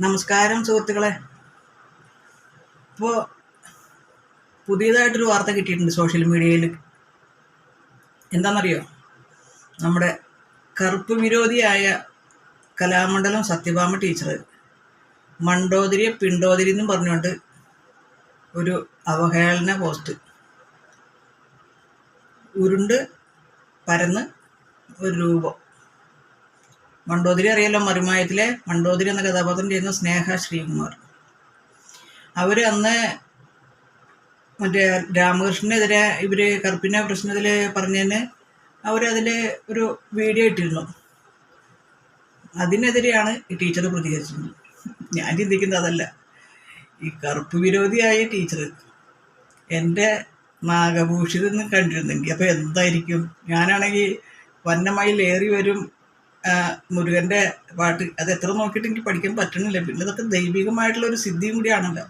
നമസ്കാരം സുഹൃത്തുക്കളെ. ഇപ്പോൾ പുതിയതായിട്ടൊരു വാർത്ത കിട്ടിയിട്ടുണ്ട് സോഷ്യൽ മീഡിയയിൽ. എന്താണെന്നറിയോ? നമ്മുടെ കറുപ്പ് വിരോധിയായ കലാമണ്ഡലം സത്യഭാമ ടീച്ചർ മണ്ടോതിരിയെ പിണ്ടോതിരി എന്നും പറഞ്ഞുകൊണ്ട് ഒരു അവഹേളന പോസ്റ്റ് ഉരുണ്ട് പരന്ന് ഒരു രൂപം. മണ്ടോതിരി അറിയാലോ, മറിമായത്തിലെ മണ്ടോതിരി എന്ന കഥാപാത്രം ചെയ്യുന്ന സ്നേഹ ശ്രീകുമാർ. അവർ അന്ന് മറ്റേ രാമകൃഷ്ണനെതിരെ ഇവർ കറുപ്പിൻ്റെ പ്രശ്നത്തിൽ പറഞ്ഞതിന് അവരതിൽ ഒരു വീഡിയോ ഇട്ടിരുന്നു. അതിനെതിരെയാണ് ഈ ടീച്ചർ പ്രതികരിച്ചത്. ഞാൻ ചിന്തിക്കുന്നത് അതല്ല. ഈ കറുപ്പ് വിരോധിയായ ടീച്ചർ എൻ്റെ നാഗഭൂഷിതെന്ന് കണ്ടിരുന്നെങ്കിൽ അപ്പോൾ എന്തായിരിക്കും? ഞാനാണെങ്കിൽ വന്നമയിൽ ഏറി വരും മുരുകൻ്റെ പാട്ട് അത് എത്ര നോക്കിയിട്ട് എനിക്ക് പഠിക്കാൻ പറ്റണില്ല. പിന്നെ ഇതൊക്കെ ദൈവികമായിട്ടുള്ളൊരു സിദ്ധിയും കൂടിയാണല്ലോ.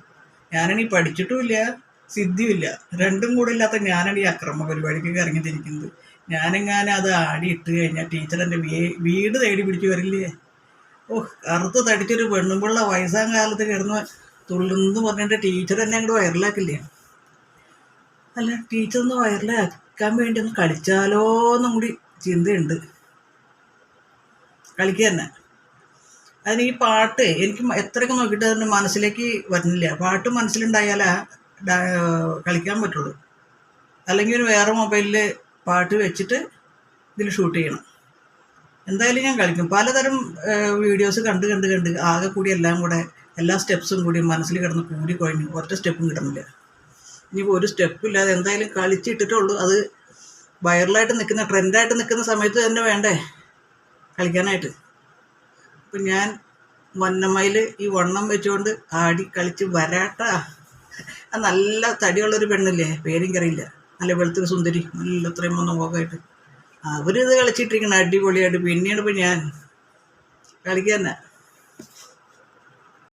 ഞാനാണെങ്കിൽ പഠിച്ചിട്ടുമില്ല, സിദ്ധിയുമില്ല, രണ്ടും കൂടെ ഇല്ലാത്ത ഞാനാണ് ഈ അക്രമ പരിപാടിക്കൊക്കെ ഇറങ്ങിത്തിരിക്കുന്നത്. ഞാനെങ്ങാനും അത് ആടിയിട്ട് കഴിഞ്ഞാൽ ടീച്ചർ എൻ്റെ വീട് തേടി പിടിച്ച് വരില്ലേ? കറുത്ത് തടിച്ചൊരു പെണ്ണുമ്പുള്ള വയസ്സാം കാലത്ത് കിടന്ന് തുള്ളുന്നു പറഞ്ഞിട്ട് ടീച്ചർ എന്നെ അങ്ങോട്ട് വൈറലാക്കില്ലേ? അല്ല, ടീച്ചറൊന്ന് വൈറലാക്കാൻ വേണ്ടി ഒന്ന് കളിച്ചാലോ എന്നും കൂടി ചിന്തയുണ്ട്. കളിക്കുക തന്നെ. അതിന് ഈ പാട്ട് എനിക്ക് എത്രയൊക്കെ നോക്കിയിട്ട് അതിൻ്റെ മനസ്സിലേക്ക് വരുന്നില്ല. പാട്ട് മനസ്സിലുണ്ടായാലേ കളിക്കാൻ പറ്റുള്ളൂ. അല്ലെങ്കിൽ ഒരു വേറെ മൊബൈലിൽ പാട്ട് വെച്ചിട്ട് ഇതിൽ ഷൂട്ട് ചെയ്യണം. എന്തായാലും ഞാൻ കളിക്കും. പലതരം വീഡിയോസ് കണ്ട് ആകെ കൂടി എല്ലാം കൂടെ എല്ലാ സ്റ്റെപ്സും കൂടി മനസ്സിൽ കിടന്ന് കൂടി കുഴഞ്ഞു. ഒറ്റ സ്റ്റെപ്പും കിട്ടുന്നില്ല. ഇനിയിപ്പോൾ ഒരു സ്റ്റെപ്പും ഇല്ലാതെ എന്തായാലും കളിച്ചിട്ടിട്ടുള്ളൂ. അത് വൈറലായിട്ട് നിൽക്കുന്ന ട്രെൻഡായിട്ട് നിൽക്കുന്ന സമയത്ത് തന്നെ വേണ്ടേ കളിക്കാനായിട്ട്. അപ്പം ഞാൻ വന്നമയിൽ ഈ വണ്ണം വെച്ചുകൊണ്ട് ആടി കളിച്ച് വരാട്ടാ. നല്ല തടിയുള്ളൊരു പെണ്ണില്ലേ, പേരെനിക്കറിയില്ല, നല്ല വെളുത്തൊരു സുന്ദരി, നല്ല ഇത്രയും ഒന്നും പോകായിട്ട് അവരിത് കളിച്ചിട്ടിരിക്കണം അടിപൊളിയായിട്ട്. പിന്നീട് ഇപ്പം ഞാൻ കളിക്കുക തന്നെ.